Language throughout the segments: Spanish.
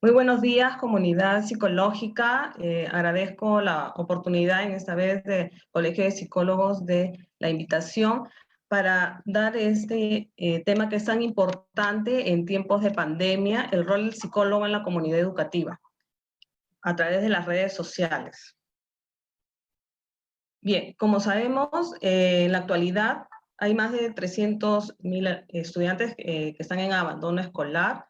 Muy buenos días, comunidad psicológica. Agradezco la oportunidad en esta vez de Colegio de Psicólogos de la invitación para dar este tema que es tan importante en tiempos de pandemia, el rol del psicólogo en la comunidad educativa, a través de las redes sociales. Bien, como sabemos, en la actualidad hay más de 300.000 estudiantes que están en abandono escolar.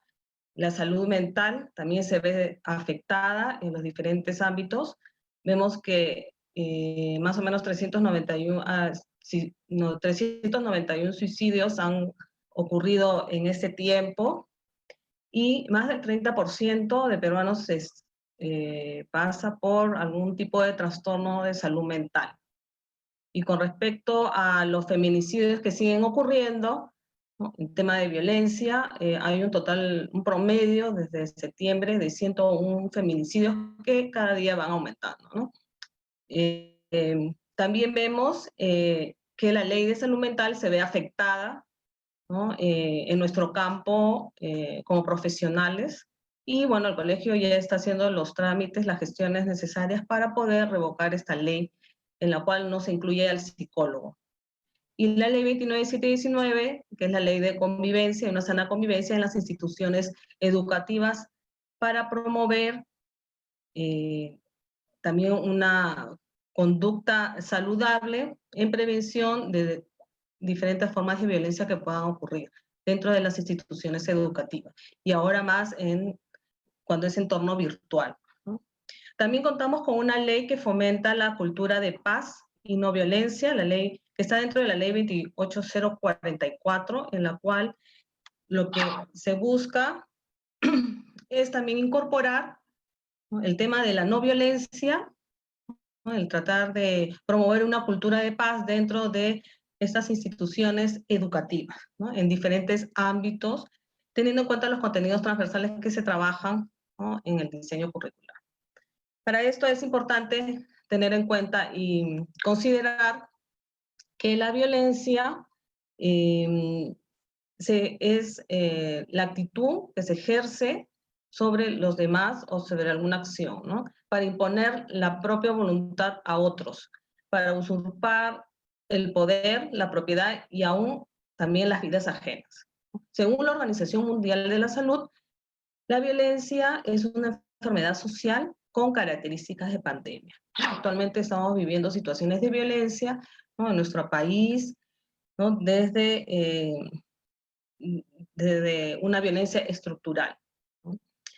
La salud mental también se ve afectada en los diferentes ámbitos. Vemos que más o menos 391 suicidios han ocurrido en este tiempo y más del 30% de peruanos pasa por algún tipo de trastorno de salud mental. Y con respecto a los feminicidios que siguen ocurriendo, ¿no? En tema de violencia, hay un promedio desde septiembre de 101 feminicidios que cada día van aumentando, ¿no? También vemos que la ley de salud mental se ve afectada, ¿no? En nuestro campo como profesionales, y bueno, el colegio ya está haciendo los trámites, las gestiones necesarias para poder revocar esta ley en la cual no se incluye al psicólogo. Y la ley 29719, que es la ley de convivencia, una sana convivencia en las instituciones educativas para promover también una conducta saludable en prevención de diferentes formas de violencia que puedan ocurrir dentro de las instituciones educativas. Y ahora más cuando es entorno virtual, ¿no? También contamos con una ley que fomenta la cultura de paz y no violencia, la ley que está dentro de la ley 28044, en la cual lo que se busca es también incorporar, ¿no?, el tema de la no violencia, ¿no?, el tratar de promover una cultura de paz dentro de estas instituciones educativas, ¿no?, en diferentes ámbitos, teniendo en cuenta los contenidos transversales que se trabajan, ¿no?, en el diseño curricular. Para esto es importante tener en cuenta y considerar que la violencia es la actitud que se ejerce sobre los demás o sobre alguna acción, ¿no?, para imponer la propia voluntad a otros, para usurpar el poder, la propiedad y aún también las vidas ajenas. Según la Organización Mundial de la Salud, la violencia es una enfermedad social con características de pandemia. Actualmente estamos viviendo situaciones de violencia, ¿no?, en nuestro país, ¿no?, desde una violencia estructural, ¿no?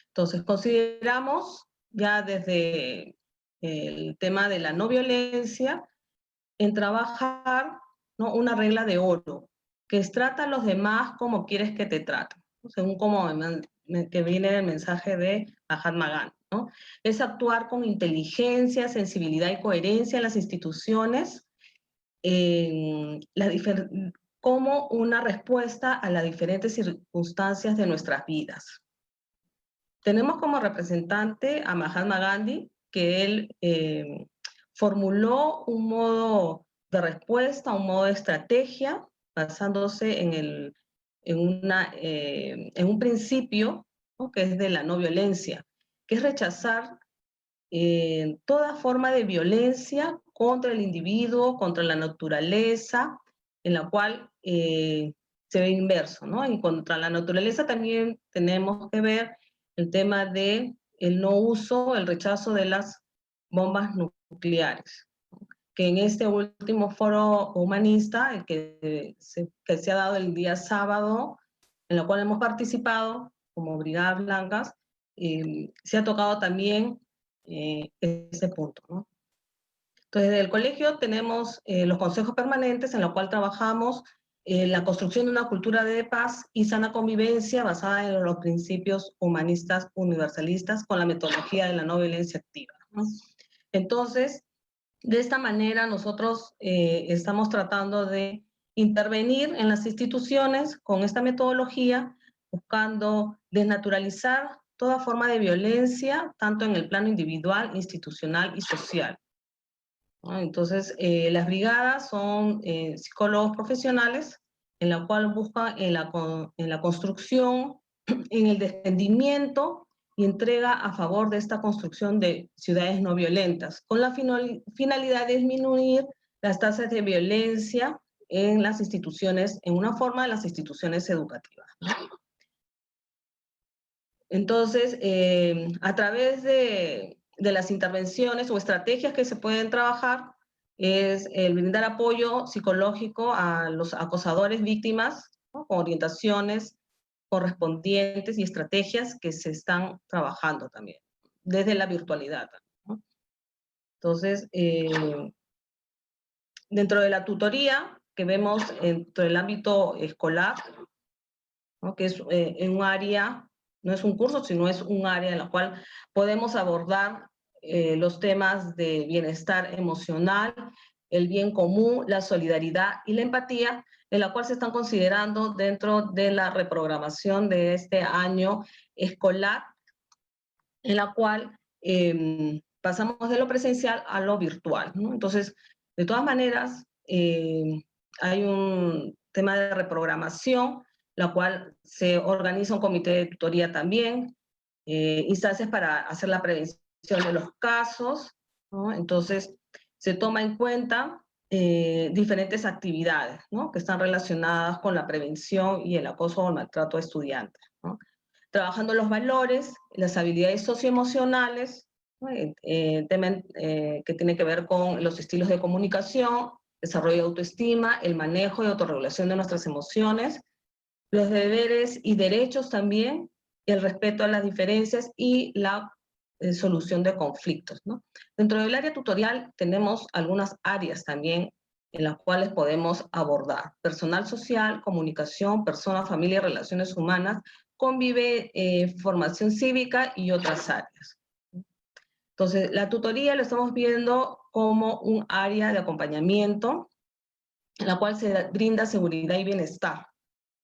Entonces, consideramos ya desde el tema de la no violencia en trabajar, ¿no?, una regla de oro, que es trata a los demás como quieres que te traten, ¿no?, según como que viene el mensaje de Mahatma Gandhi, ¿no? Es actuar con inteligencia, sensibilidad y coherencia en las instituciones, como una respuesta a las diferentes circunstancias de nuestras vidas. Tenemos como representante a Mahatma Gandhi, que él formuló un modo de respuesta, un modo de estrategia, basándose en un principio, ¿no?, que es de la no violencia, que es rechazar toda forma de violencia contra el individuo, contra la naturaleza, en la cual se ve inverso, ¿no? Y contra la naturaleza también tenemos que ver el tema de el no uso, el rechazo de las bombas nucleares, ¿no?, que en este último foro humanista, el que se ha dado el día sábado, en el cual hemos participado como Brigadas Blancas, se ha tocado también ese punto, ¿no? Entonces, desde el colegio tenemos los consejos permanentes en los cuales trabajamos la construcción de una cultura de paz y sana convivencia basada en los principios humanistas universalistas con la metodología de la no violencia activa, ¿no? Entonces, de esta manera nosotros estamos tratando de intervenir en las instituciones con esta metodología, buscando desnaturalizar toda forma de violencia, tanto en el plano individual, institucional y social, ¿no? Entonces, las brigadas son psicólogos profesionales en la cual buscan en la construcción, en el defendimiento y entrega a favor de esta construcción de ciudades no violentas, con la finalidad de disminuir las tasas de violencia en las instituciones, en una forma de las instituciones educativas, ¿no? Entonces, a través de las intervenciones o estrategias que se pueden trabajar, es el brindar apoyo psicológico a los acosadores víctimas, ¿no? Con orientaciones correspondientes y estrategias que se están trabajando también, desde la virtualidad, ¿no? Entonces, dentro de la tutoría que vemos dentro del ámbito escolar, ¿no? Que es en un área, no es un curso, sino es un área en la cual podemos abordar los temas de bienestar emocional, el bien común, la solidaridad y la empatía, en la cual se están considerando dentro de la reprogramación de este año escolar, en la cual pasamos de lo presencial a lo virtual, ¿no? Entonces, de todas maneras, hay un tema de reprogramación, la cual se organiza un comité de tutoría también, instancias para hacer la prevención de los casos, ¿no? Entonces, se toma en cuenta diferentes actividades, ¿no? Que están relacionadas con la prevención y el acoso o el maltrato a estudiantes, ¿no? Trabajando los valores, las habilidades socioemocionales, ¿no? Tema que tiene que ver con los estilos de comunicación, desarrollo de autoestima, el manejo y autorregulación de nuestras emociones, los deberes y derechos también, y el respeto a las diferencias y la solución de conflictos, ¿no? Dentro del área tutorial tenemos algunas áreas también en las cuales podemos abordar. Personal social, comunicación, persona, familia y relaciones humanas, convive, formación cívica y otras áreas. Entonces, la tutoría lo estamos viendo como un área de acompañamiento en la cual se brinda seguridad y bienestar,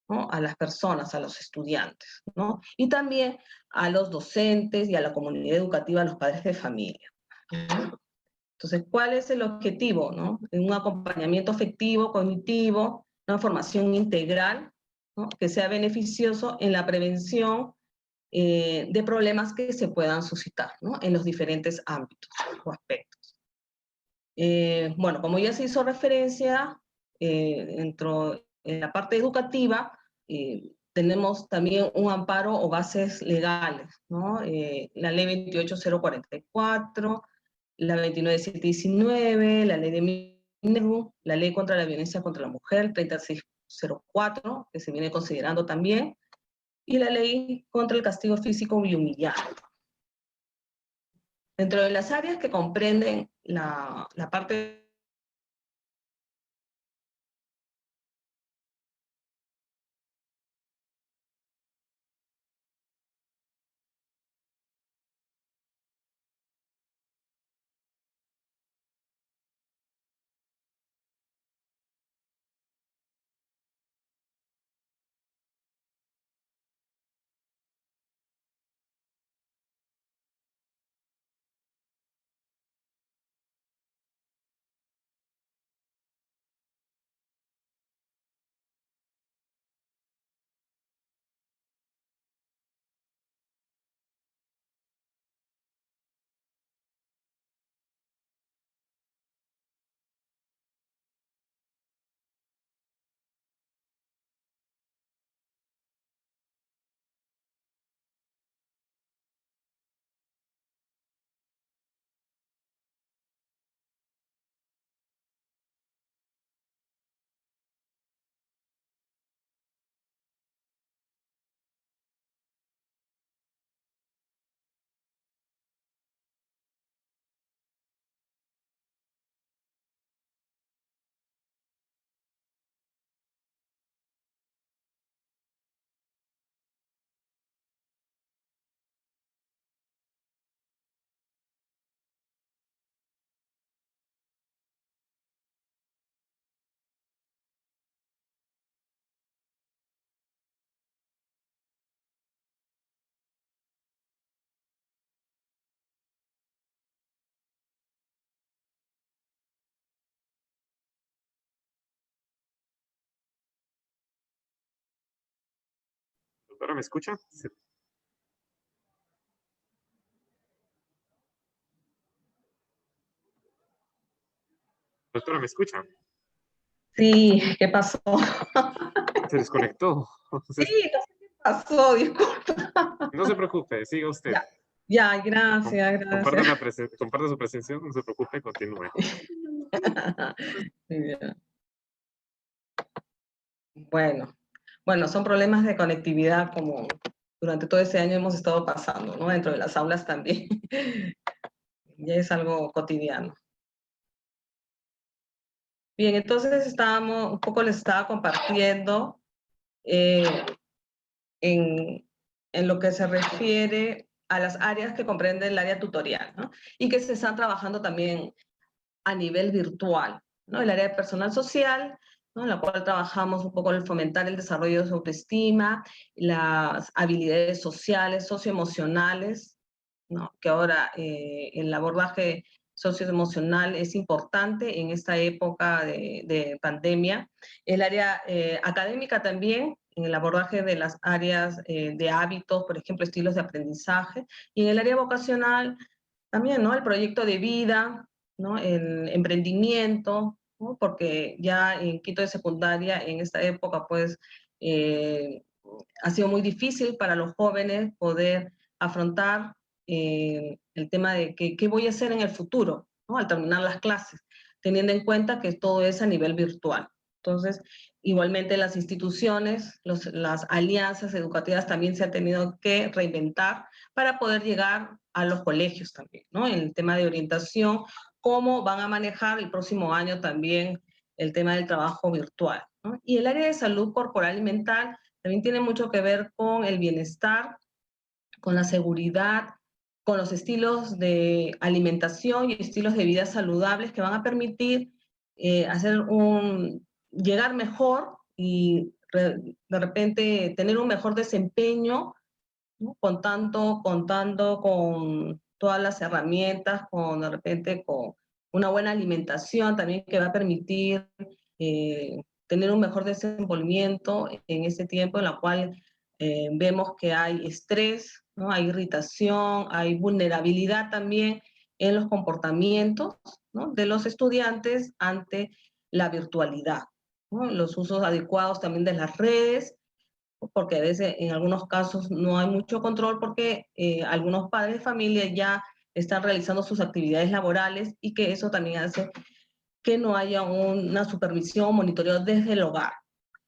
¿no? A las personas, a los estudiantes, ¿no? Y también a los docentes y a la comunidad educativa, a los padres de familia, ¿no? Entonces, ¿cuál es el objetivo, no? Un acompañamiento afectivo, cognitivo, una formación integral, ¿no? Que sea beneficioso en la prevención de problemas que se puedan suscitar, ¿no? En los diferentes ámbitos o aspectos. Bueno, como ya se hizo referencia, dentro en la parte educativa, tenemos también un amparo o bases legales, ¿no? La ley 28044, la 29719, la ley de Mineru, la ley contra la violencia contra la mujer, 3604, que se viene considerando también, y la ley contra el castigo físico y humillante. Dentro de las áreas que comprenden la parte ¿Ahora me escucha? Sí. Doctora, ¿me escucha? Sí, ¿qué pasó? Se desconectó. Sí, no sé qué pasó, disculpa. No se preocupe, siga usted. Ya, ya, gracias, Comparte, gracias. comparte su presencia, no se preocupe, continúe. Ya. Bueno, bueno, son problemas de conectividad como durante todo ese año hemos estado pasando, ¿no? Dentro de las aulas también. Ya es algo cotidiano. Bien, entonces estábamos, un poco les estaba compartiendo eh, en, en lo que se refiere a las áreas que comprende el área tutorial, ¿no? Y que se están trabajando también a nivel virtual, ¿no? El área de personal social, ¿no? En la cual trabajamos un poco el fomentar el desarrollo de su autoestima, las habilidades sociales, socioemocionales, ¿no? Que ahora el abordaje socioemocional es importante en esta época de pandemia. El área académica también, en el abordaje de las áreas de hábitos, por ejemplo, estilos de aprendizaje, y en el área vocacional también, ¿no? El proyecto de vida, ¿no? El emprendimiento, ¿no? Porque ya en quinto de secundaria, en esta época, pues, eh, ha sido muy difícil para los jóvenes poder afrontar el tema de qué voy a hacer en el futuro, ¿no? Al terminar las clases, teniendo en cuenta que todo es a nivel virtual. Entonces, igualmente las instituciones, las alianzas educativas también se han tenido que reinventar para poder llegar a los colegios también, ¿no? En el tema de orientación, cómo van a manejar el próximo año también el tema del trabajo virtual, ¿no? Y el área de salud corporal y mental también tiene mucho que ver con el bienestar, con la seguridad, con los estilos de alimentación y estilos de vida saludables que van a permitir llegar mejor y de repente tener un mejor desempeño, ¿no? Contando con todas las herramientas, con de repente con una buena alimentación también que va a permitir tener un mejor desenvolvimiento en ese tiempo en la cual vemos que hay estrés, ¿no? Hay irritación, hay vulnerabilidad también en los comportamientos, ¿no? De los estudiantes ante la virtualidad, ¿no? Los usos adecuados también de las redes, porque a veces en algunos casos no hay mucho control porque algunos padres de familia ya están realizando sus actividades laborales y que eso también hace que no haya una supervisión, monitoreo desde el hogar,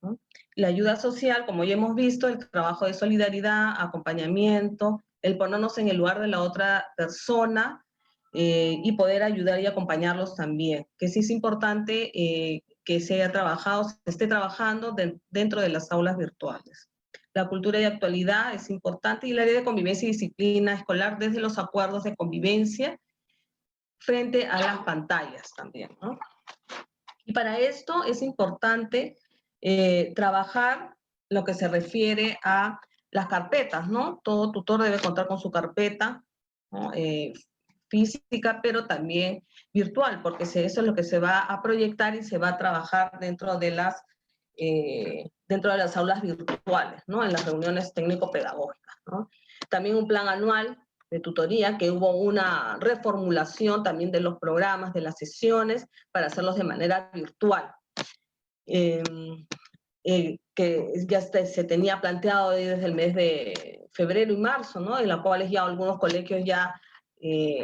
¿no? La ayuda social, como ya hemos visto, el trabajo de solidaridad, acompañamiento, el ponernos en el lugar de la otra persona y poder ayudar y acompañarlos también, que sí es importante que se haya trabajado, se esté trabajando dentro de las aulas virtuales. La cultura de actualidad es importante y el área de convivencia y disciplina escolar desde los acuerdos de convivencia frente a las pantallas también, ¿no? Y para esto es importante trabajar lo que se refiere a las carpetas, ¿no? Todo tutor debe contar con su carpeta, ¿no? Física, pero también virtual, porque eso es lo que se va a proyectar y se va a trabajar dentro de las aulas virtuales, ¿no? En las reuniones técnico-pedagógicas, ¿no? También un plan anual de tutoría, que hubo una reformulación también de los programas, de las sesiones, para hacerlos de manera virtual. Eh, que ya se tenía planteado desde el mes de febrero y marzo, ¿no? En la cual ya algunos colegios ya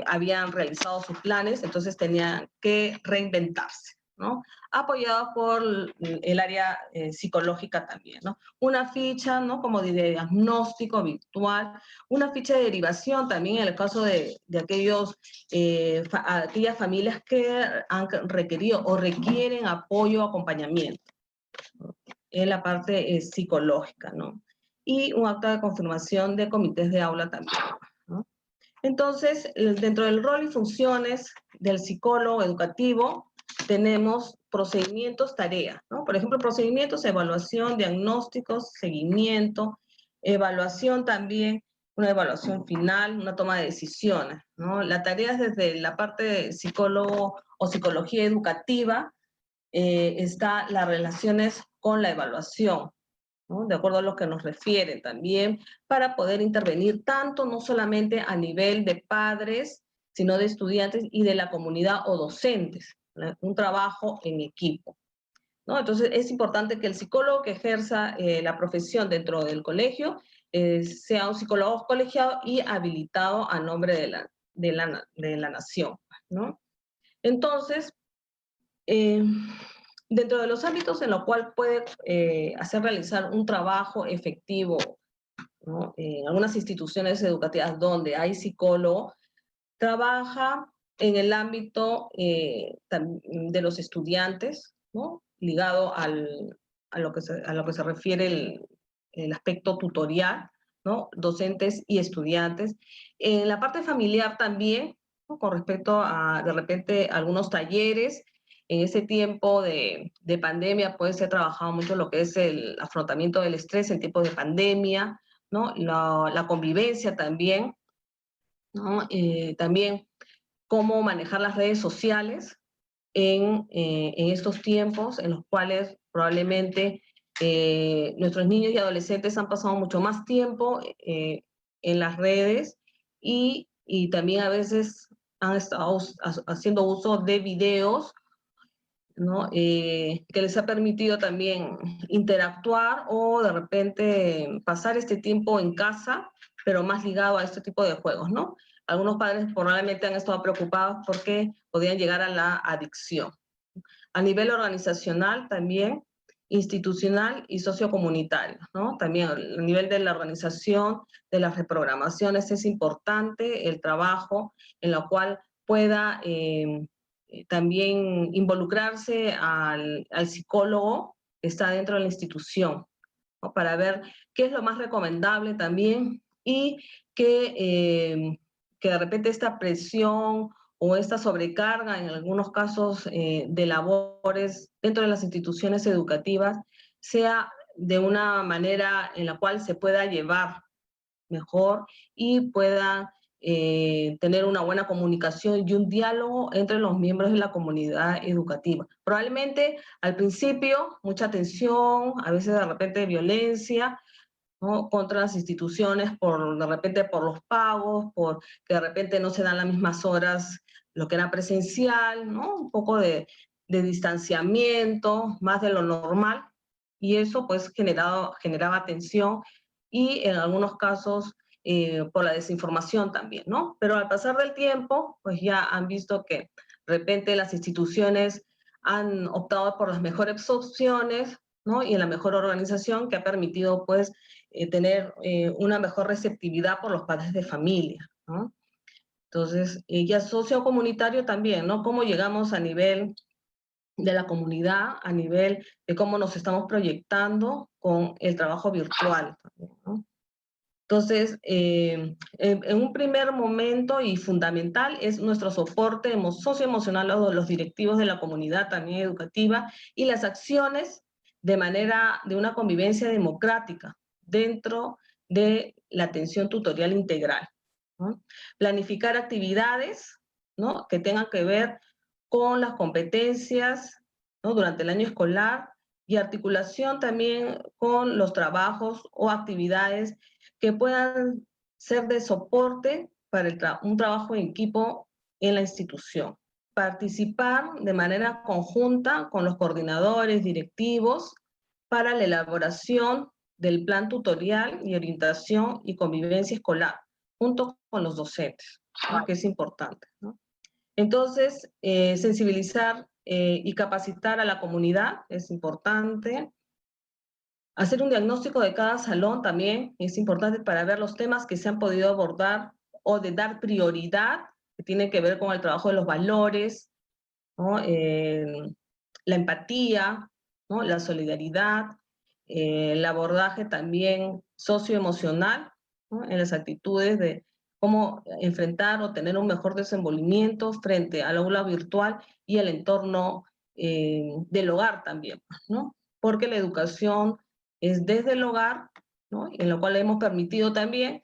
habían realizado sus planes, entonces tenían que reinventarse, ¿no? Apoyados por el área psicológica también, ¿no? Una ficha, ¿no? Como de diagnóstico virtual, una ficha de derivación también en el caso de aquellas familias que han requerido o requieren apoyo o acompañamiento, ¿no? En la parte psicológica, ¿no? Y un acta de confirmación de comités de aula también, ¿no? Entonces, dentro del rol y funciones del psicólogo educativo, tenemos procedimientos, tareas, ¿no? Por ejemplo, procedimientos, evaluación, diagnósticos, seguimiento, evaluación también, una evaluación final, una toma de decisiones, ¿no? La tarea es desde la parte de psicólogo o psicología educativa, está las relaciones con la evaluación, ¿no? De acuerdo a lo que nos refiere también, para poder intervenir tanto no solamente a nivel de padres, sino de estudiantes y de la comunidad o docentes, un trabajo en equipo, ¿no? Entonces es importante que el psicólogo que ejerza la profesión dentro del colegio sea un psicólogo colegiado y habilitado a nombre de la nación, ¿no? Entonces, dentro de los ámbitos en los cuales puede hacer realizar un trabajo efectivo, ¿no? En algunas instituciones educativas donde hay psicólogo, trabaja en el ámbito de los estudiantes, ¿no? Ligado a lo que se refiere el aspecto tutorial, ¿no? Docentes y estudiantes. En la parte familiar también, ¿no? Con respecto a, de repente, algunos talleres. En ese tiempo de pandemia, pues se ha trabajado mucho lo que es el afrontamiento del estrés en tiempos de pandemia, ¿no? La convivencia también, ¿no? También cómo manejar las redes sociales en estos tiempos en los cuales probablemente nuestros niños y adolescentes han pasado mucho más tiempo en las redes y también a veces han estado haciendo uso de videos, ¿no? Que les ha permitido también interactuar o de repente pasar este tiempo en casa, pero más ligado a este tipo de juegos, ¿no? Algunos padres probablemente han estado preocupados porque podían llegar a la adicción. A nivel organizacional también, institucional y sociocomunitario, ¿no? También a nivel de la organización, de las reprogramaciones, es importante el trabajo en lo cual pueda también involucrarse al psicólogo que está dentro de la institución, ¿no? Para ver qué es lo más recomendable también y que de repente esta presión o esta sobrecarga en algunos casos de labores dentro de las instituciones educativas sea de una manera en la cual se pueda llevar mejor y pueda tener una buena comunicación y un diálogo entre los miembros de la comunidad educativa. Probablemente al principio mucha tensión, a veces de repente violencia, ¿no? Contra las instituciones, de repente por los pagos, por que de repente no se dan las mismas horas, lo que era presencial, ¿no? Un poco de distanciamiento, más de lo normal, y eso pues generaba tensión y en algunos casos por la desinformación también, ¿no? Pero al pasar del tiempo, pues ya han visto que de repente las instituciones han optado por las mejores opciones, ¿no? Y en la mejor organización que ha permitido pues tener una mejor receptividad por los padres de familia, ¿no? Entonces, ya sociocomunitario también, ¿no? Cómo llegamos a nivel de la comunidad, a nivel de cómo nos estamos proyectando con el trabajo virtual, ¿no? Entonces, en un primer momento y fundamental es nuestro soporte socioemocional a los directivos de la comunidad también educativa y las acciones de una convivencia democrática dentro de la atención tutorial integral, ¿no? Planificar actividades, ¿no? Que tengan que ver con las competencias, ¿no? Durante el año escolar y articulación también con los trabajos o actividades que puedan ser de soporte para un trabajo en equipo en la institución. Participar de manera conjunta con los coordinadores, directivos, para la elaboración del plan tutorial y orientación y convivencia escolar, junto con los docentes, ¿no? Que es importante, ¿no? Entonces, sensibilizar y capacitar a la comunidad es importante. Hacer un diagnóstico de cada salón también es importante para ver los temas que se han podido abordar o de dar prioridad, que tienen que ver con el trabajo de los valores, ¿no? La empatía, ¿no? La solidaridad, el abordaje también socioemocional, ¿no? En las actitudes de cómo enfrentar o tener un mejor desenvolvimiento frente al aula virtual y el entorno del hogar también, ¿no? Porque la educación es desde el hogar, ¿no? En lo cual hemos permitido también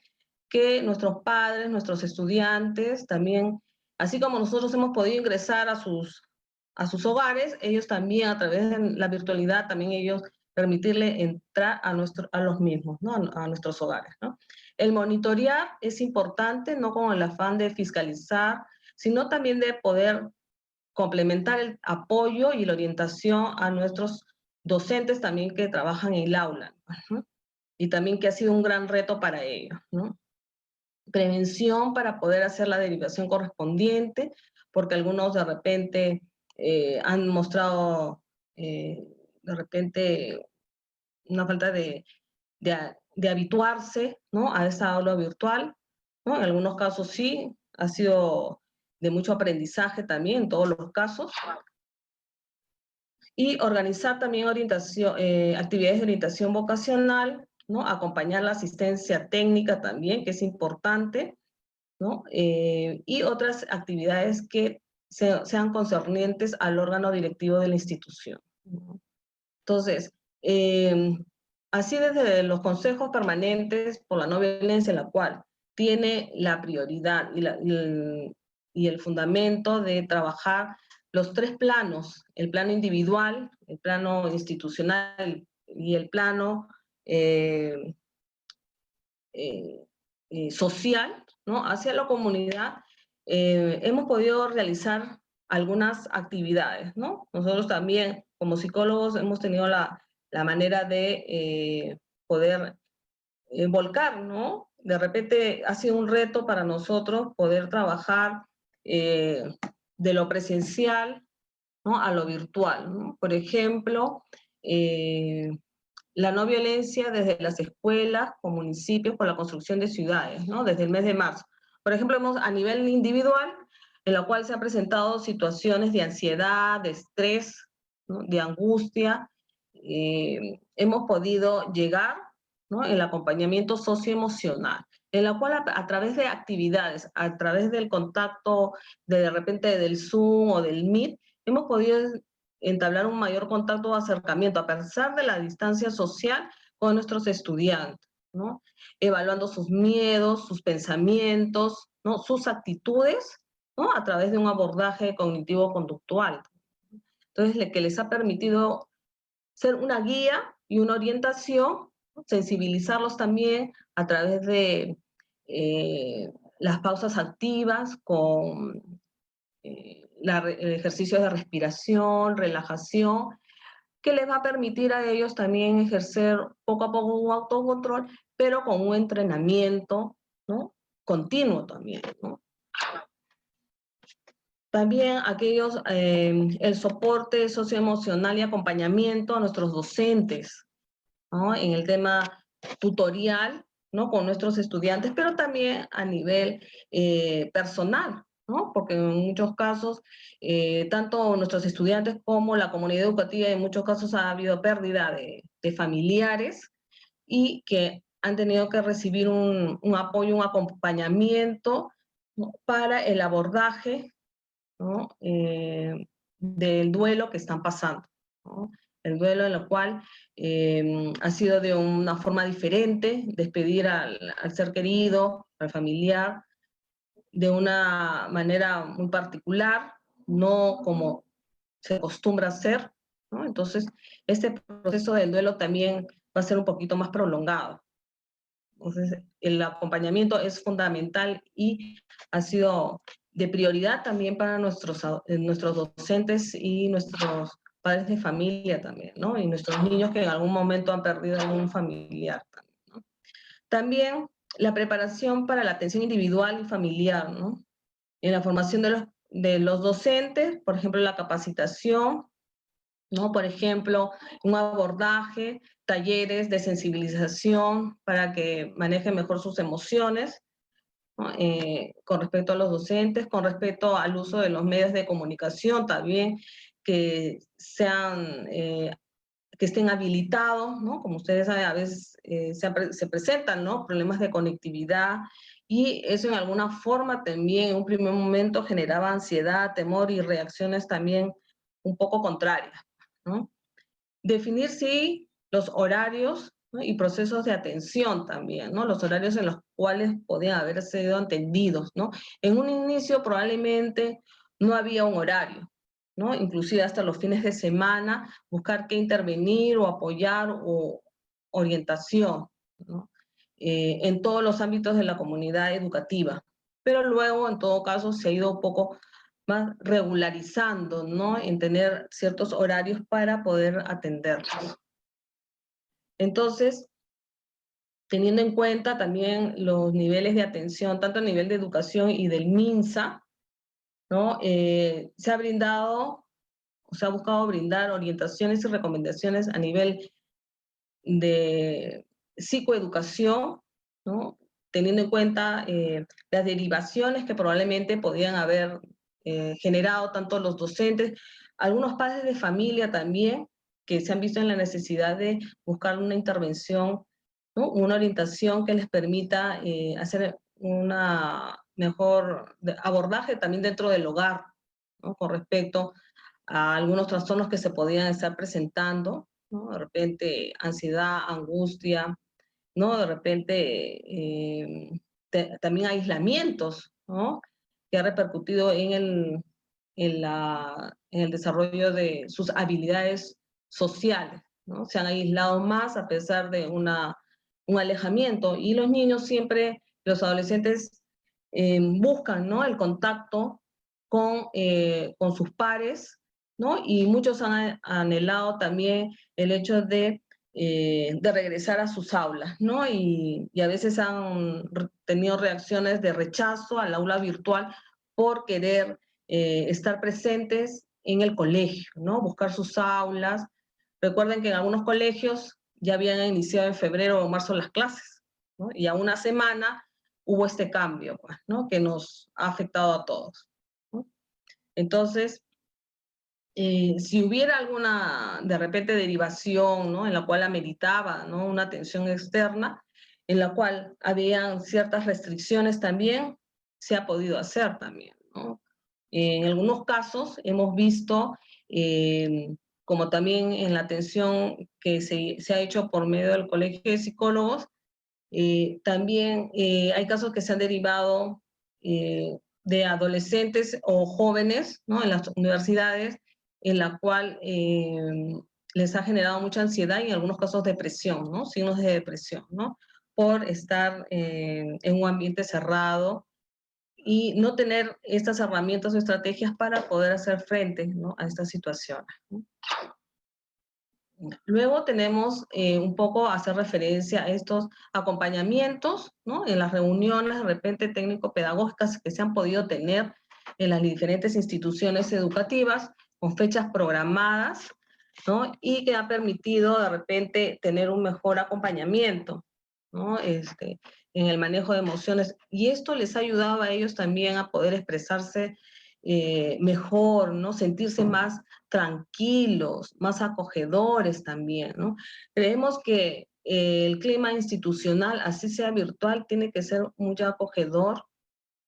que nuestros padres, nuestros estudiantes también, así como nosotros hemos podido ingresar a sus hogares, ellos también a través de la virtualidad, también ellos permitirle entrar a los mismos, ¿no? A nuestros hogares, ¿no? El monitorear es importante, no con el afán de fiscalizar, sino también de poder complementar el apoyo y la orientación a nuestros docentes también que trabajan en el aula, ¿no? Y también que ha sido un gran reto para ellos, ¿no? Prevención para poder hacer la derivación correspondiente, porque algunos de repente han mostrado de repente una falta de habituarse, ¿no?, a esa aula virtual, ¿no? En algunos casos sí, ha sido de mucho aprendizaje también, en todos los casos. Y organizar también orientación, actividades de orientación vocacional, ¿no? Acompañar la asistencia técnica también, que es importante, ¿no? Y otras actividades que sean concernientes al órgano directivo de la institución, ¿no? Entonces, así desde los consejos permanentes por la no violencia, en la cual tiene la prioridad y el fundamento de trabajar los 3 planos, el plano individual, el plano institucional y el plano social, ¿no?, hacia la comunidad, hemos podido realizar algunas actividades, ¿no? Nosotros también, como psicólogos, hemos tenido la manera de poder volcar, ¿no? De repente ha sido un reto para nosotros poder trabajar de lo presencial, ¿no?, a lo virtual, ¿no? Por ejemplo, la no violencia desde las escuelas o municipios por la construcción de ciudades, ¿no?, desde el mes de marzo. Por ejemplo, a nivel individual, en la cual se han presentado situaciones de ansiedad, de estrés, ¿no?, de angustia. Hemos podido llegar, ¿no?, el acompañamiento socioemocional, en la cual a través de actividades, a través del contacto de repente del Zoom o del Meet, hemos podido entablar un mayor contacto o acercamiento, a pesar de la distancia social, con nuestros estudiantes, ¿no? Evaluando sus miedos, sus pensamientos, ¿no?, sus actitudes, ¿no?, a través de un abordaje cognitivo-conductual. Entonces, que les ha permitido ser una guía y una orientación, sensibilizarlos también a través de las pausas activas con ejercicios de respiración, relajación, que les va a permitir a ellos también ejercer poco a poco un autocontrol, pero con un entrenamiento, ¿no?, continuo también, ¿no? También el soporte socioemocional y acompañamiento a nuestros docentes, ¿no?, en el tema tutorial, ¿no?, con nuestros estudiantes, pero también a nivel personal, ¿no?, porque en muchos casos, tanto nuestros estudiantes como la comunidad educativa, en muchos casos ha habido pérdida de familiares y que han tenido que recibir un apoyo, un acompañamiento, ¿no?, para el abordaje, ¿no?, del duelo que están pasando, ¿no? El duelo en el cual ha sido de una forma diferente, despedir al ser querido, al familiar, de una manera muy particular, no como se acostumbra a hacer, ¿no? Entonces, este proceso del duelo también va a ser un poquito más prolongado. Entonces, el acompañamiento es fundamental y ha sido de prioridad también para nuestros docentes y nuestros padres de familia también, ¿no? Y nuestros niños que en algún momento han perdido algún familiar también, ¿no? También la preparación para la atención individual y familiar, ¿no? En la formación de los docentes, por ejemplo, la capacitación, ¿no? Por ejemplo, un abordaje, talleres de sensibilización para que manejen mejor sus emociones, ¿no? Con respecto a los docentes, con respecto al uso de los medios de comunicación también, que que estén habilitados, ¿no? Como ustedes saben, a veces se presentan, ¿no?, problemas de conectividad, y eso en alguna forma también en un primer momento generaba ansiedad, temor y reacciones también un poco contrarias, ¿no? Definir, sí, los horarios, ¿no?, y procesos de atención también, ¿no? Los horarios en los cuales podían haber sido atendidos, ¿no? En un inicio probablemente no había un horario, ¿no? Inclusive hasta los fines de semana, buscar qué intervenir o apoyar o orientación, ¿no?, en todos los ámbitos de la comunidad educativa. Pero luego, en todo caso, se ha ido un poco más regularizando, ¿no? En tener ciertos horarios para poder atenderlos. Entonces, teniendo en cuenta también los niveles de atención, tanto a nivel de educación y del MINSA, ¿no? Se ha brindado, o se ha buscado brindar orientaciones y recomendaciones a nivel de psicoeducación, ¿no? Teniendo en cuenta las derivaciones que probablemente podían haber generado tanto los docentes, algunos padres de familia también, que se han visto en la necesidad de buscar una intervención, ¿no? Una orientación que les permita hacer una mejor abordaje también dentro del hogar, ¿no? Con respecto a algunos trastornos que se podían estar presentando, ¿no? De repente ansiedad, angustia, ¿no? De repente también aislamientos, ¿no? Que ha repercutido en el desarrollo de sus habilidades sociales, ¿no? Se han aislado más a pesar de un alejamiento, y los niños siempre, los adolescentes, buscan, ¿no? El contacto con sus pares, ¿no? Y muchos han anhelado también el hecho de regresar a sus aulas, ¿no? Y a veces han tenido reacciones de rechazo al aula virtual por querer estar presentes en el colegio, ¿no? Buscar sus aulas. Recuerden que en algunos colegios ya habían iniciado en febrero o marzo las clases, ¿no? Y a una semana hubo este cambio, pues, ¿no? Que nos ha afectado a todos, ¿no? Entonces, si hubiera alguna, de repente, derivación, ¿no? En la cual ameritaba, ¿no? Una atención externa, en la cual habían ciertas restricciones también, se ha podido hacer también, ¿no? En algunos casos hemos visto, como también en la atención que se ha hecho por medio del Colegio de Psicólogos, también hay casos que se han derivado de adolescentes o jóvenes, ¿no? En las universidades, en la cual les ha generado mucha ansiedad y en algunos casos depresión, ¿no? Signos de depresión, ¿no? Por estar en un ambiente cerrado y no tener estas herramientas o estrategias para poder hacer frente, ¿no? A estas situaciones, ¿no? Luego tenemos un poco hacer referencia a estos acompañamientos, ¿no? En las reuniones de repente técnico-pedagógicas que se han podido tener en las diferentes instituciones educativas con fechas programadas, ¿no? Y que ha permitido de repente tener un mejor acompañamiento, ¿no? En el manejo de emociones. Y esto les ha ayudado a ellos también a poder expresarse mejor, ¿no? Sentirse más tranquilos, más acogedores también, ¿no? Creemos que el clima institucional, así sea virtual, tiene que ser muy acogedor,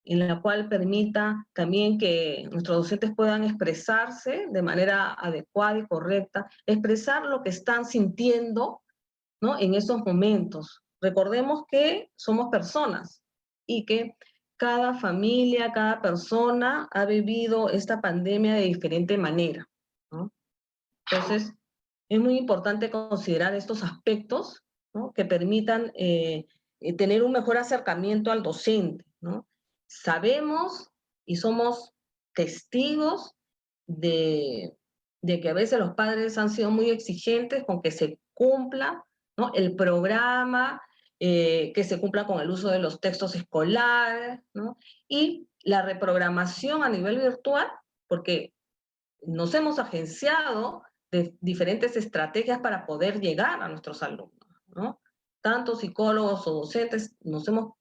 en la cual permita también que nuestros docentes puedan expresarse de manera adecuada y correcta, expresar lo que están sintiendo, ¿no? En esos momentos. Recordemos que somos personas y que cada familia, cada persona ha vivido esta pandemia de diferente manera, ¿no? Entonces, es muy importante considerar estos aspectos, ¿no? Que permitan tener un mejor acercamiento al docente, ¿no? Sabemos y somos testigos de, de que a veces los padres han sido muy exigentes con que se cumpla, ¿no? El programa, que se cumpla con el uso de los textos escolares, ¿no? Y la reprogramación a nivel virtual, porque nos hemos agenciado de diferentes estrategias para poder llegar a nuestros alumnos, ¿no? Tanto psicólogos o docentes nos hemos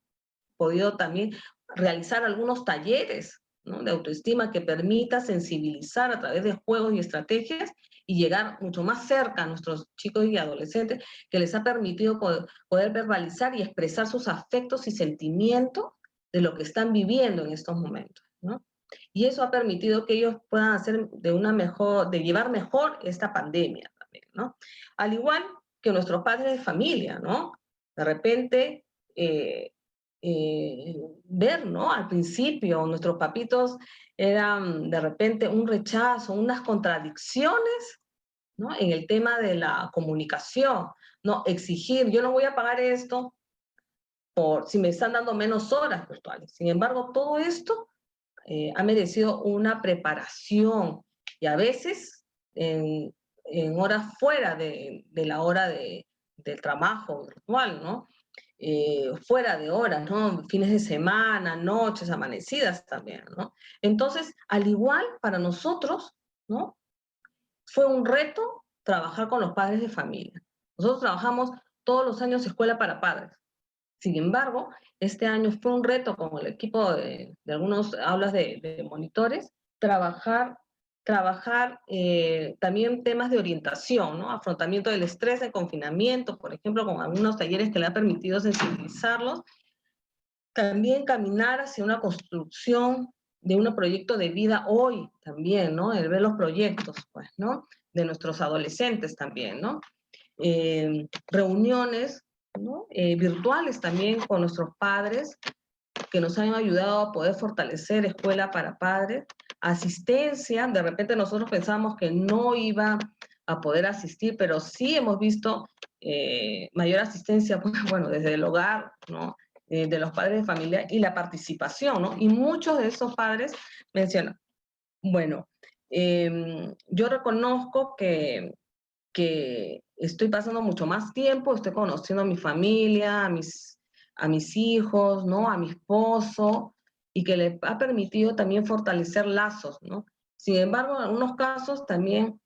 podido también realizar algunos talleres, ¿no? De autoestima que permita sensibilizar a través de juegos y estrategias y llegar mucho más cerca a nuestros chicos y adolescentes, que les ha permitido poder verbalizar y expresar sus afectos y sentimientos de lo que están viviendo en estos momentos, ¿no? Y eso ha permitido que ellos puedan hacer de llevar mejor esta pandemia también, ¿no? Al igual que nuestros padres de familia, ¿no? De repente, ver, ¿no? Al principio, nuestros papitos eran de repente un rechazo, unas contradicciones, ¿no? En el tema de la comunicación, ¿no? Exigir, yo no voy a pagar esto si me están dando menos horas virtuales. Sin embargo, todo esto ha merecido una preparación, y a veces en horas fuera de la hora del trabajo virtual, ¿no? Fuera de horas, ¿no? Fines de semana, noches, amanecidas también, ¿no? Entonces, al igual para nosotros, ¿no? Fue un reto trabajar con los padres de familia. Nosotros trabajamos todos los años escuela para padres. Sin embargo, este año fue un reto con el equipo de algunos aulas de monitores, trabajar también temas de orientación, ¿no? Afrontamiento del estrés, de confinamiento, por ejemplo, con algunos talleres que le ha permitido sensibilizarlos. También caminar hacia una construcción de un proyecto de vida hoy también, ¿no? El ver los proyectos, pues, ¿no? De nuestros adolescentes también, ¿no? Reuniones, ¿no? Virtuales también con nuestros padres, que nos han ayudado a poder fortalecer escuela para padres, asistencia, de repente nosotros pensamos que no iba a poder asistir, pero sí hemos visto mayor asistencia, bueno, desde el hogar, ¿no? De los padres de familia y la participación, ¿no? Y muchos de esos padres mencionan, bueno, yo reconozco que estoy pasando mucho más tiempo, estoy conociendo a mi familia, a mis hijos, ¿no? A mi esposo, y que le ha permitido también fortalecer lazos, ¿no? Sin embargo, en algunos casos también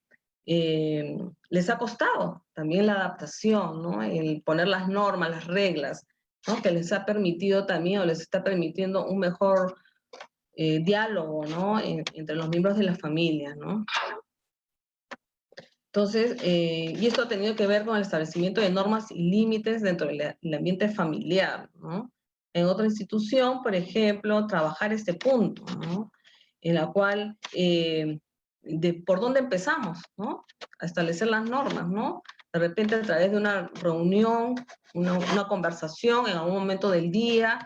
les ha costado también la adaptación, ¿no? El poner las normas, las reglas, ¿no? Que les ha permitido también, o les está permitiendo un mejor diálogo, ¿no? Entre los miembros de la familia, ¿no? Entonces, y esto ha tenido que ver con el establecimiento de normas y límites dentro del ambiente familiar, ¿no? En otra institución, por ejemplo, trabajar este punto, ¿no? En la cual, por dónde empezamos, ¿no? A establecer las normas, ¿no? De repente a través de una reunión, una conversación en algún momento del día,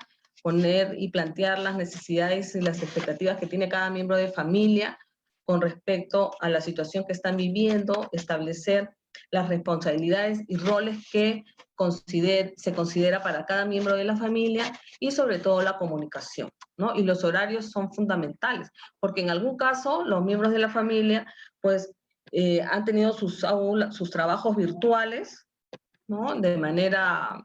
poner y plantear las necesidades y las expectativas que tiene cada miembro de familia, con respecto a la situación que están viviendo, establecer las responsabilidades y roles que se considera para cada miembro de la familia y sobre todo la comunicación, ¿no? Y los horarios son fundamentales, porque en algún caso los miembros de la familia pues han tenido sus trabajos virtuales, ¿no? De manera,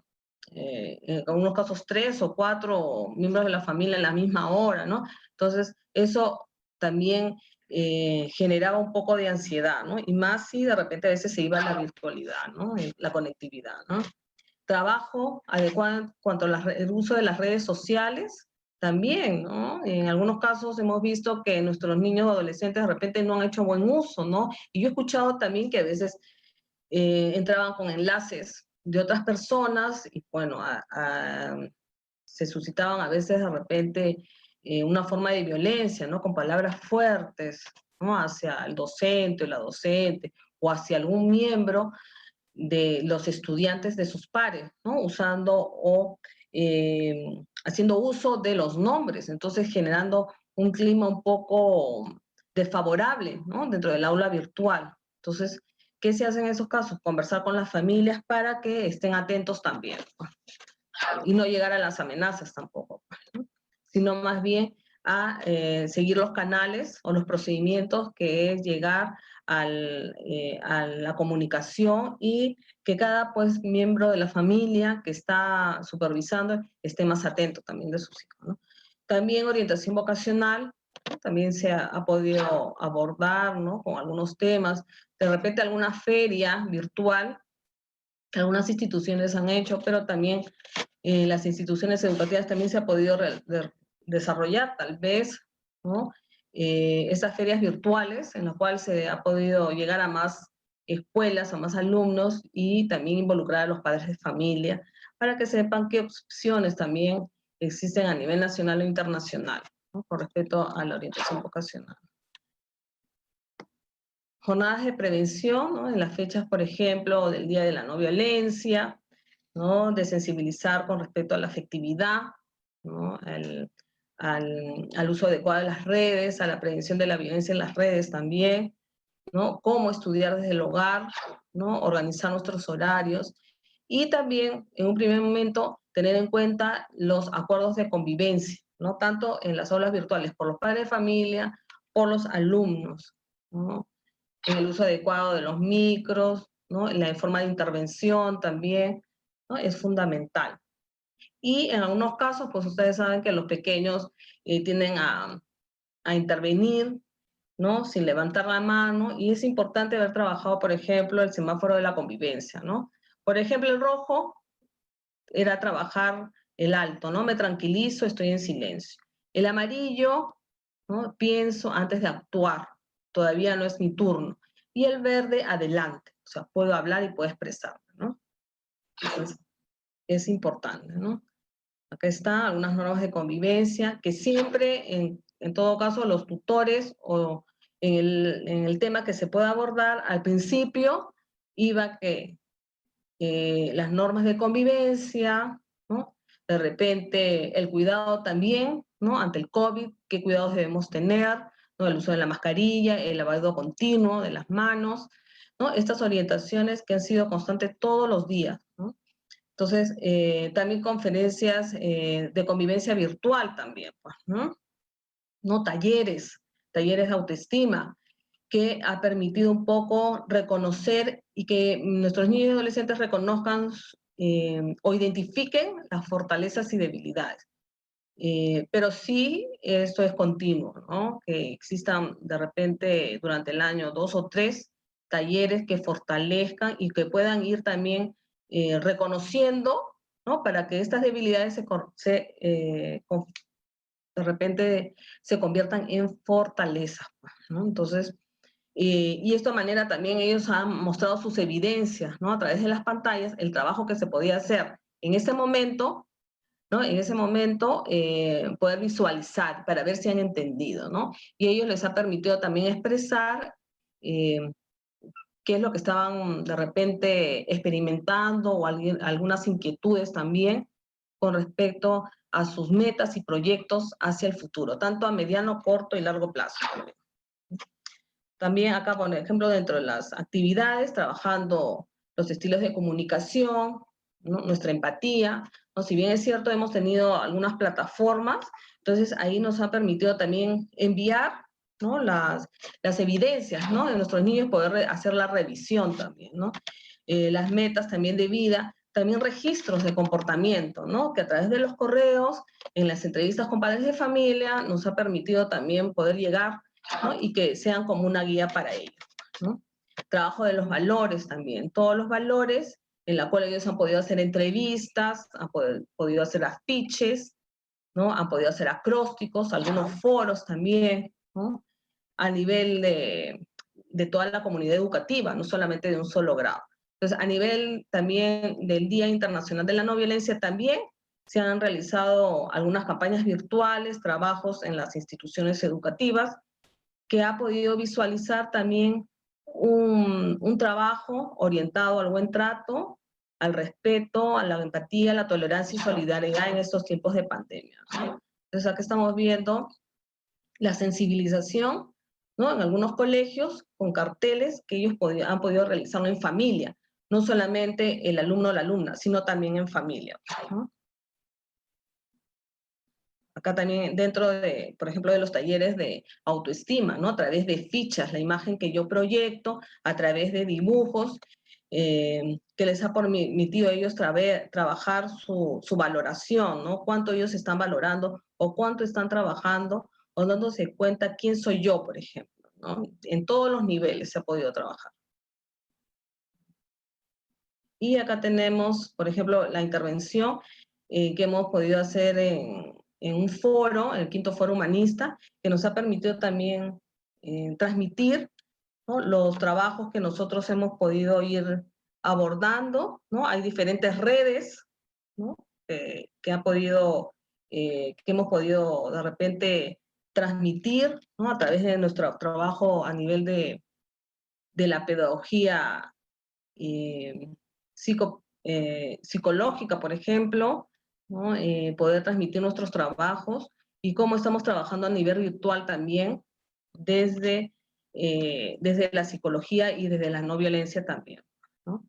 en algunos casos 3 o 4 miembros de la familia en la misma hora, ¿no? Entonces eso también generaba un poco de ansiedad, ¿no? Y más si de repente a veces se iba a la virtualidad, ¿no? La conectividad, ¿no? Trabajo adecuado en cuanto al uso de las redes sociales, también, ¿no? En algunos casos hemos visto que nuestros niños o adolescentes de repente no han hecho buen uso, ¿no? Y yo he escuchado también que a veces entraban con enlaces de otras personas y bueno, se suscitaban a veces de repente una forma de violencia, ¿no? Con palabras fuertes, ¿no? Hacia el docente o la docente, o hacia algún miembro de los estudiantes de sus pares, ¿no? Usando o haciendo uso de los nombres, entonces generando un clima un poco desfavorable, ¿no? Dentro del aula virtual. Entonces, ¿qué se hace en esos casos? Conversar con las familias para que estén atentos también, ¿no? Y no llegar a las amenazas tampoco, ¿no? Sino más bien a seguir los canales o los procedimientos, que es llegar a la comunicación y que cada pues, miembro de la familia que está supervisando esté más atento también de sus hijos, ¿no? También orientación vocacional, ¿no? También se ha podido abordar, ¿no? Con algunos temas, de repente alguna feria virtual que algunas instituciones han hecho, pero también las instituciones educativas también se ha podido desarrollar, tal vez, ¿no? Esas ferias virtuales en las cuales se ha podido llegar a más escuelas, a más alumnos y también involucrar a los padres de familia para que sepan qué opciones también existen a nivel nacional o internacional, ¿no? Con respecto a la orientación vocacional. Jornadas de prevención, ¿no? En las fechas, por ejemplo, del Día de la No Violencia, ¿no? De sensibilizar con respecto a la afectividad, ¿no? Al uso adecuado de las redes, a la prevención de la violencia en las redes también, ¿no? Cómo estudiar desde el hogar, ¿no? Organizar nuestros horarios y también, en un primer momento, tener en cuenta los acuerdos de convivencia, ¿no? Tanto en las aulas virtuales por los padres de familia, por los alumnos, ¿no? En el uso adecuado de los micros, ¿no? En la forma de intervención también, ¿no? Es fundamental. Y en algunos casos, pues ustedes saben que los pequeños tienden a intervenir, ¿no? Sin levantar la mano, y es importante haber trabajado, por ejemplo, el semáforo de la convivencia, ¿no? Por ejemplo, el rojo era trabajar el alto, ¿no? Me tranquilizo, estoy en silencio. El amarillo, ¿no? Pienso antes de actuar, todavía no es mi turno. Y el verde, adelante, o sea, puedo hablar y puedo expresarme, ¿no? Entonces, es importante, ¿no? Acá están algunas normas de convivencia que siempre, en todo caso, los tutores o en el tema que se pueda abordar, al principio iba que las normas de convivencia, ¿no? De repente el cuidado también, ¿no? Ante el COVID, qué cuidados debemos tener, ¿no? El uso de la mascarilla, el lavado continuo de las manos, ¿no? Estas orientaciones que han sido constantes todos los días, ¿no? Entonces, también conferencias de convivencia virtual también, pues, ¿no? ¿No? Talleres de autoestima, que ha permitido un poco reconocer y que nuestros niños y adolescentes reconozcan o identifiquen las fortalezas y debilidades. Pero sí, esto es continuo, ¿no? Que existan de repente durante el año 2 o 3 talleres que fortalezcan y que puedan ir también reconociendo, ¿no? Para que estas debilidades de repente se conviertan en fortalezas, ¿no? Entonces, y de esta manera también ellos han mostrado sus evidencias, ¿no? A través de las pantallas, el trabajo que se podía hacer en ese momento, ¿no? En ese momento, poder visualizar para ver si han entendido, ¿no? Y a ellos les ha permitido también expresar eh, qué es lo que estaban de repente experimentando o algunas inquietudes también con respecto a sus metas y proyectos hacia el futuro, tanto a mediano, corto y largo plazo. También acá, por ejemplo, dentro de las actividades, trabajando los estilos de comunicación, ¿no? Nuestra empatía, ¿no? Si bien es cierto, hemos tenido algunas plataformas, entonces ahí nos ha permitido también enviar, ¿no? las evidencias, ¿no? De nuestros niños, poder hacer la revisión también, ¿no? Las metas también de vida, también registros de comportamiento, ¿no? Que a través de los correos, en las entrevistas con padres de familia, nos ha permitido también poder llegar, ¿no? Y que sean como una guía para ellos, ¿no? Trabajo de los valores también, todos los valores en la cual ellos han podido hacer entrevistas, han podido hacer afiches, ¿no? Han podido hacer acrósticos, algunos foros también, ¿no? A nivel de toda la comunidad educativa, no solamente de un solo grado. Entonces, a nivel también del Día Internacional de la No Violencia, también se han realizado algunas campañas virtuales, trabajos en las instituciones educativas, que ha podido visualizar también un trabajo orientado al buen trato, al respeto, a la empatía, a la tolerancia y solidaridad en estos tiempos de pandemia, ¿no? Entonces, aquí estamos viendo la sensibilización, ¿no? En algunos colegios, con carteles que ellos han podido realizarlo en familia, no solamente el alumno o la alumna, sino también en familia, ¿no? Acá también dentro de, por ejemplo, de los talleres de autoestima, ¿no? A través de fichas, la imagen que yo proyecto, a través de dibujos, que les ha permitido a ellos trabajar su valoración, ¿no? Cuánto ellos están valorando o cuánto están trabajando o dándose cuenta quién soy yo, por ejemplo, ¿no? En todos los niveles se ha podido trabajar. Y acá tenemos, por ejemplo, la intervención que hemos podido hacer en un foro, el quinto foro humanista, que nos ha permitido también transmitir, ¿no? Los trabajos que nosotros hemos podido ir abordando, ¿no? Hay diferentes redes, ¿no? Que hemos podido de repente transmitir, ¿no? A través de nuestro trabajo a nivel de la pedagogía eh, psicológica, por ejemplo, ¿no? Poder transmitir nuestros trabajos y cómo estamos trabajando a nivel virtual también desde la psicología y desde la no violencia también, ¿no?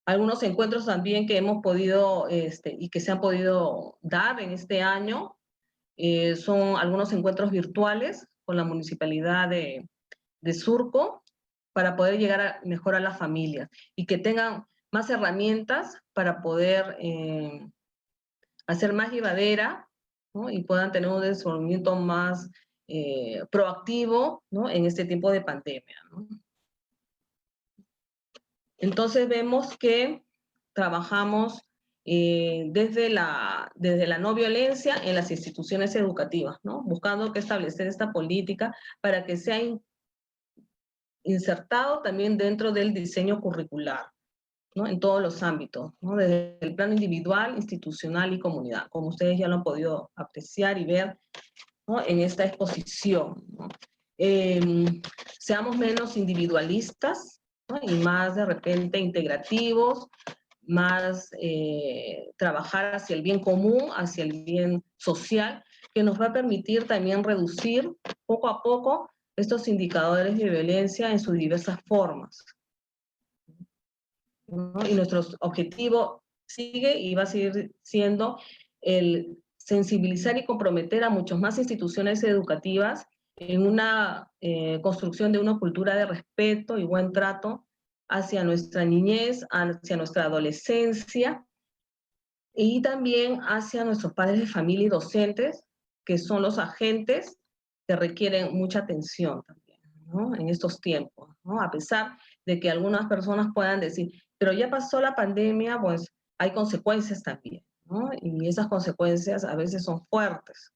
Algunos encuentros también que hemos podido y que se han podido dar en este año, son algunos encuentros virtuales con la Municipalidad de Surco para poder llegar mejor a las familias y que tengan más herramientas para poder hacer más llevadera, ¿no? Y puedan tener un desenvolvimiento más proactivo, ¿no? En este tiempo de pandemia, ¿no? Entonces vemos que trabajamos desde la no violencia en las instituciones educativas, ¿no? Buscando que establecer esta política para que sea insertado también dentro del diseño curricular, ¿no? En todos los ámbitos, ¿no? Desde el plano individual, institucional y comunidad, como ustedes ya lo han podido apreciar y ver, ¿no? En esta exposición, ¿no? Seamos menos individualistas, ¿no? Y más de repente integrativos, más trabajar hacia el bien común, hacia el bien social, que nos va a permitir también reducir poco a poco estos indicadores de violencia en sus diversas formas, ¿no? Y nuestro objetivo sigue y va a seguir siendo el sensibilizar y comprometer a muchas más instituciones educativas en una construcción de una cultura de respeto y buen trato hacia nuestra niñez, hacia nuestra adolescencia y también hacia nuestros padres de familia y docentes, que son los agentes que requieren mucha atención también, ¿no? En estos tiempos, ¿no? A pesar de que algunas personas puedan decir, pero ya pasó la pandemia, pues hay consecuencias también, ¿no? Y esas consecuencias a veces son fuertes,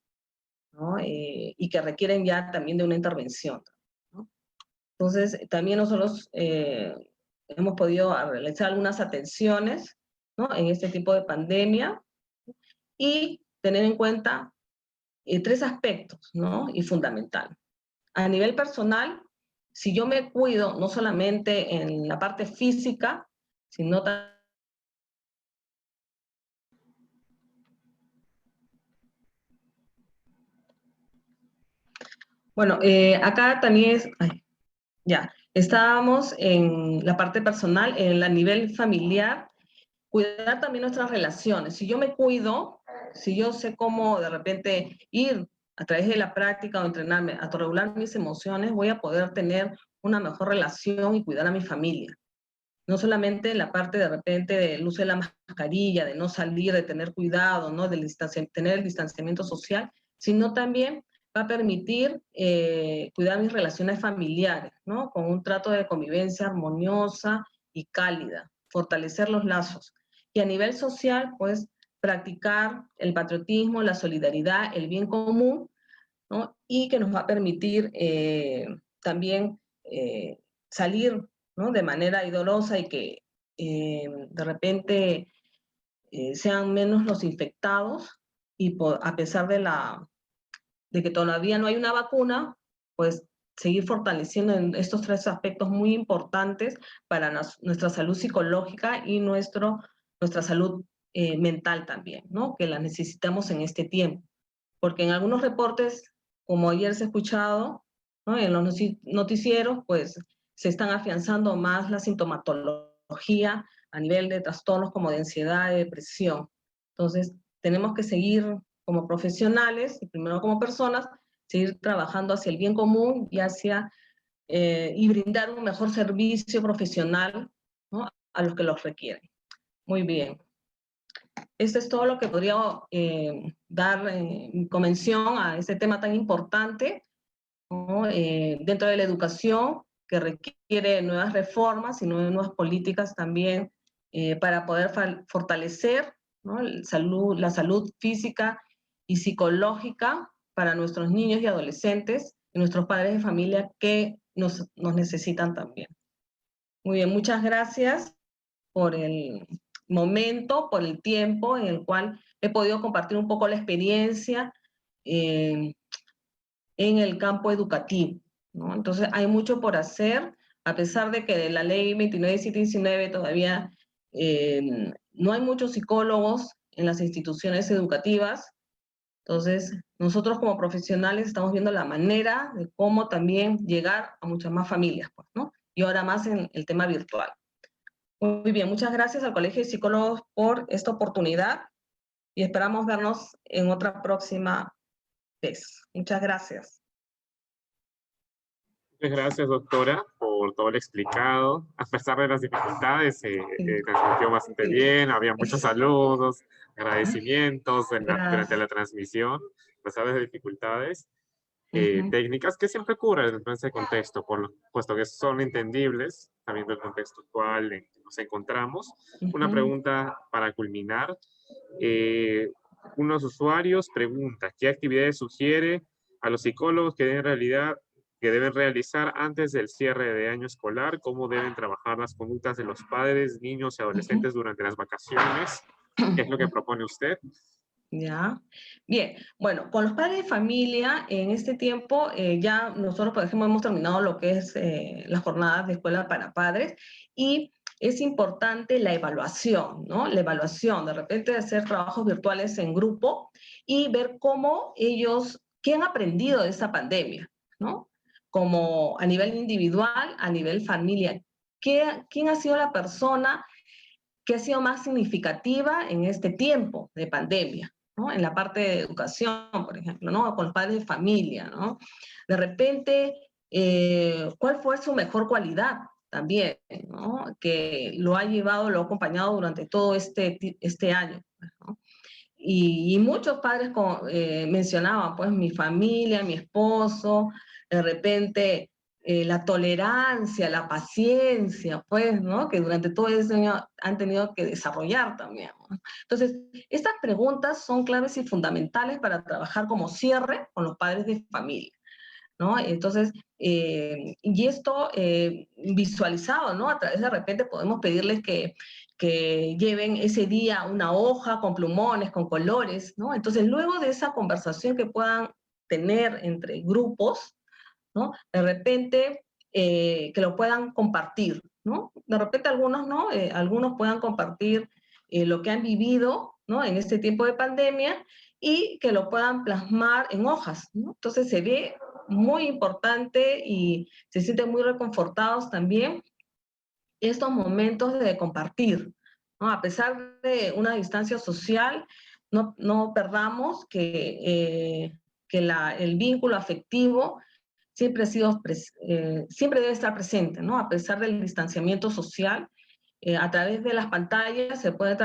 ¿no? Y que requieren ya también de una intervención, ¿no? Entonces, también nosotros hemos podido realizar algunas atenciones, ¿no? En este tipo de pandemia y tener en cuenta tres aspectos, ¿no? Y fundamental. A nivel personal, si yo me cuido no solamente en la parte física, sino también... Bueno, acá también es... Ay, ya, estábamos en la parte personal, en el nivel familiar, cuidar también nuestras relaciones. Si yo me cuido, si yo sé cómo de repente ir a través de la práctica o entrenarme a regular mis emociones, voy a poder tener una mejor relación y cuidar a mi familia. No solamente la parte de repente del uso de la mascarilla, de no salir, de tener cuidado, ¿no? Tener el distanciamiento social, sino también va a permitir cuidar mis relaciones familiares, ¿no? Con un trato de convivencia armoniosa y cálida, fortalecer los lazos. Y a nivel social, pues, practicar el patriotismo, la solidaridad, el bien común, ¿no? Y que nos va a permitir también salir, ¿no? De manera airosa y que de repente sean menos los infectados y a pesar de que todavía no hay una vacuna, pues seguir fortaleciendo en estos tres aspectos muy importantes para nuestra salud psicológica y nuestra salud mental también, ¿no? Que la necesitamos en este tiempo. Porque en algunos reportes, como ayer se ha escuchado, ¿no? En los noticieros, pues se están afianzando más la sintomatología a nivel de trastornos como de ansiedad, de depresión. Entonces, tenemos que seguir como profesionales y primero como personas, seguir trabajando hacia el bien común y y brindar un mejor servicio profesional, ¿no? A los que los requieren. Muy bien. Esto es todo lo que podría dar convención a este tema tan importante, ¿no? Dentro de la educación, que requiere nuevas reformas y nuevas políticas también para poder fortalecer, ¿no? La salud física y psicológica para nuestros niños y adolescentes y nuestros padres de familia que nos necesitan también. Muy bien, muchas gracias por el momento, por el tiempo en el cual he podido compartir un poco la experiencia en el campo educativo, ¿no? Entonces hay mucho por hacer, a pesar de que la ley 29.719 todavía no hay muchos psicólogos en las instituciones educativas. Entonces, nosotros como profesionales estamos viendo la manera de cómo también llegar a muchas más familias, pues, ¿no? Y ahora más en el tema virtual. Muy bien, muchas gracias al Colegio de Psicólogos por esta oportunidad y esperamos vernos en otra próxima PES. Muchas gracias. Muchas gracias, doctora, por todo lo explicado. A pesar de las dificultades, transmitió bastante Sí. bien. Había muchos saludos, agradecimientos durante Gracias. la transmisión, a pesar de las dificultades Ujú. técnicas que siempre ocurren dentro de ese contexto, puesto que son entendibles, sabiendo el contexto actual en que nos encontramos. Una Ujú. pregunta para culminar. Eh, Unos usuarios preguntan, ¿qué actividades sugiere a los psicólogos que deben realizar antes del cierre de año escolar? ¿Cómo deben trabajar las conductas de los padres, niños y Ujú. adolescentes durante las vacaciones? ¿Qué es lo que propone usted? Ya. Bien, bueno, con los padres de familia, en este tiempo ya nosotros, por ejemplo, hemos terminado lo que es las jornadas de escuela para padres y es importante la evaluación, ¿no? La evaluación, de repente hacer trabajos virtuales en grupo y ver cómo ellos, qué han aprendido de esa pandemia, ¿no? Como a nivel individual, a nivel familia. ¿Quién ha sido la persona que ha sido más significativa en este tiempo de pandemia? ¿No? En la parte de educación, por ejemplo, ¿no? Con los padres de familia, ¿no? De repente, ¿cuál fue su mejor cualidad también, ¿no? Que lo ha llevado, lo ha acompañado durante todo este año, ¿no? Y muchos padres mencionaban, pues, mi familia, mi esposo, de repente la tolerancia, la paciencia, pues, ¿no? Que durante todo ese año han tenido que desarrollar también, ¿no? Entonces, estas preguntas son claves y fundamentales para trabajar como cierre con los padres de familia, ¿no? Entonces, y esto visualizado, ¿no? A través de repente podemos pedirles que lleven ese día una hoja con plumones, con colores, ¿no? Entonces, luego de esa conversación que puedan tener entre grupos, ¿no? De repente, que lo puedan compartir, ¿no? De repente algunos, ¿no? Algunos puedan compartir lo que han vivido, ¿no? En este tiempo de pandemia y que lo puedan plasmar en hojas, ¿no? Entonces se ve muy importante y se sienten muy reconfortados también estos momentos de compartir, ¿no? A pesar de una distancia social, no perdamos que el vínculo afectivo siempre, siempre debe estar presente, ¿no? A pesar del distanciamiento social, a través de las pantallas se puede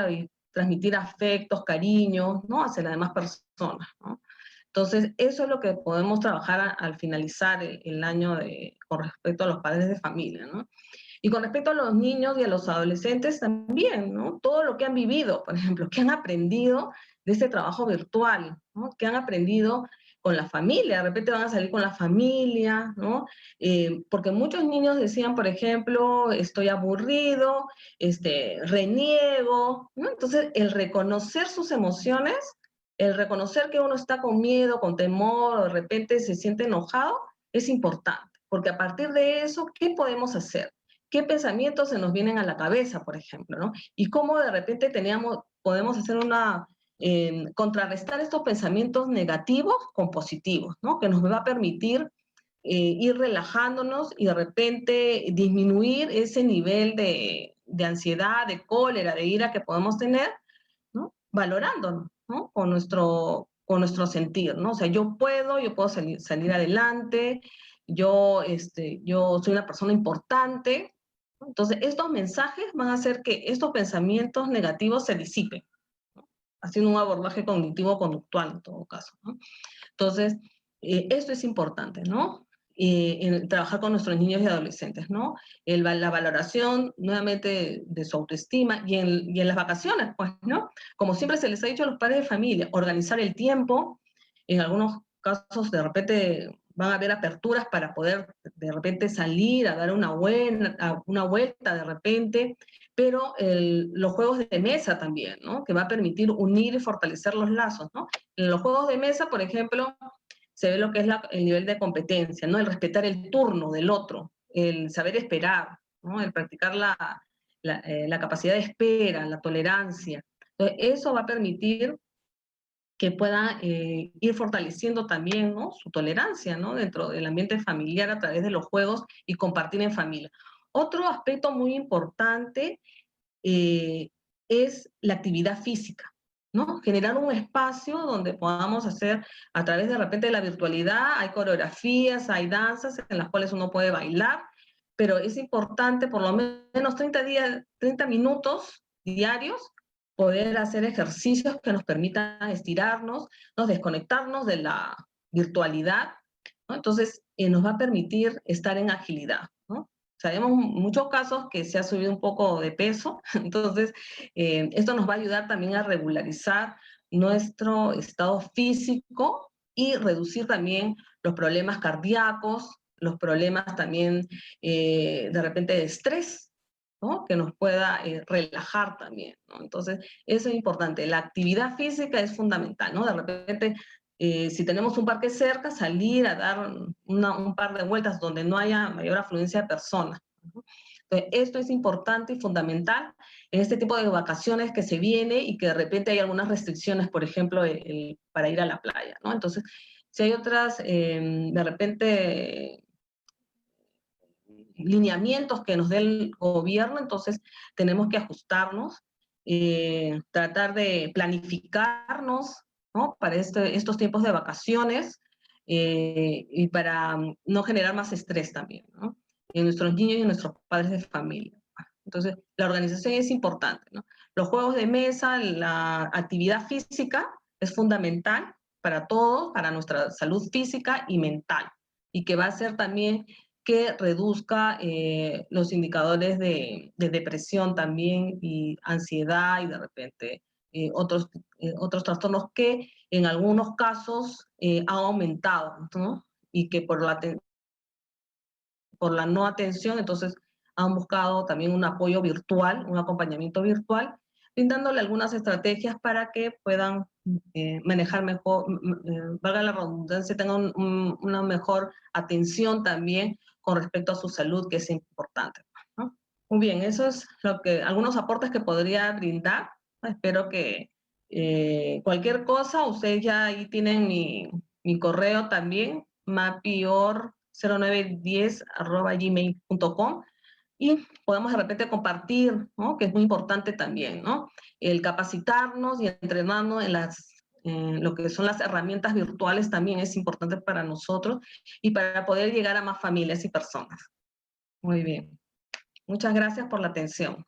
transmitir afectos, cariños, ¿no? Hacia las demás personas, ¿no? Entonces, eso es lo que podemos trabajar al finalizar el año con respecto a los padres de familia, ¿no? Y con respecto a los niños y a los adolescentes también, ¿no? Todo lo que han vivido, por ejemplo, que han aprendido de este trabajo virtual, ¿no? Que han aprendido con la familia, de repente van a salir con la familia, ¿no? Porque muchos niños decían, por ejemplo, estoy aburrido, reniego, ¿no? Entonces, el reconocer sus emociones, el reconocer que uno está con miedo, con temor, o de repente se siente enojado, es importante, porque a partir de eso, ¿qué podemos hacer? ¿Qué pensamientos se nos vienen a la cabeza, por ejemplo, ¿no? Y cómo de repente podemos hacer contrarrestar estos pensamientos negativos con positivos, ¿no? Que nos va a permitir ir relajándonos y de repente disminuir ese nivel de ansiedad, de cólera, de ira que podemos tener, ¿no? Valorándonos, ¿no? Con nuestro sentir, ¿no? O sea, yo puedo salir adelante, yo soy una persona importante, ¿no? Entonces, estos mensajes van a hacer que estos pensamientos negativos se disipen, ¿no? Haciendo un abordaje cognitivo-conductual en todo caso, ¿no? Entonces, esto es importante, ¿no? En trabajar con nuestros niños y adolescentes, ¿no? La valoración nuevamente de su autoestima y en las vacaciones, pues, ¿no? Como siempre se les ha dicho a los padres de familia, organizar el tiempo, en algunos casos de repente van a haber aperturas para poder de repente salir a dar una vuelta de repente, pero los juegos de mesa también, ¿no? Que va a permitir unir y fortalecer los lazos, ¿no? En los juegos de mesa, por ejemplo, se ve lo que es el nivel de competencia, ¿no? El respetar el turno del otro, el saber esperar, ¿no? El practicar la capacidad de espera, la tolerancia. Entonces, eso va a permitir que pueda ir fortaleciendo también, ¿no? Su tolerancia, ¿no? Dentro del ambiente familiar a través de los juegos y compartir en familia. Otro aspecto muy importante es la actividad física. ¿no? Generar un espacio donde podamos hacer, a través de repente de la virtualidad, hay coreografías, hay danzas en las cuales uno puede bailar, pero es importante por lo menos 30 minutos diarios poder hacer ejercicios que nos permitan estirarnos, nos desconectarnos de la virtualidad, ¿no? Entonces, nos va a permitir estar en agilidad, ¿no? Sabemos muchos casos que se ha subido un poco de peso, entonces esto nos va a ayudar también a regularizar nuestro estado físico y reducir también los problemas cardíacos, los problemas también de repente de estrés, ¿no? Que nos pueda relajar también, ¿no? Entonces, eso es importante. La actividad física es fundamental, ¿no? De repente, si tenemos un parque cerca, salir a dar un par de vueltas donde no haya mayor afluencia de personas, ¿no? Entonces, esto es importante y fundamental en este tipo de vacaciones que se viene y que de repente hay algunas restricciones, por ejemplo, para ir a la playa, ¿no? Entonces, si hay otras, de repente, lineamientos que nos dé el gobierno, entonces tenemos que ajustarnos, tratar de planificarnos, ¿no? Para estos tiempos de vacaciones y para no generar más estrés también, ¿no? En nuestros niños y en nuestros padres de familia. Entonces, la organización es importante, ¿no? Los juegos de mesa, la actividad física es fundamental para todos, para nuestra salud física y mental, y que va a ser también que reduzca los indicadores de depresión también y ansiedad y de repente otros trastornos que en algunos casos han aumentado, ¿no? Y que por la no atención, entonces han buscado también un apoyo virtual, un acompañamiento virtual, brindándole algunas estrategias para que puedan manejar mejor, valga la redundancia, tengan una mejor atención también con respecto a su salud, que es importante, ¿no? Muy bien, eso es algunos aportes que podría brindar. Espero que cualquier cosa, ustedes ya ahí tienen mi correo también, mapior0910@gmail.com, y podemos de repente compartir, ¿no? Que es muy importante también, ¿no? El capacitarnos y entrenarnos en lo que son las herramientas virtuales también es importante para nosotros y para poder llegar a más familias y personas. Muy bien. Muchas gracias por la atención.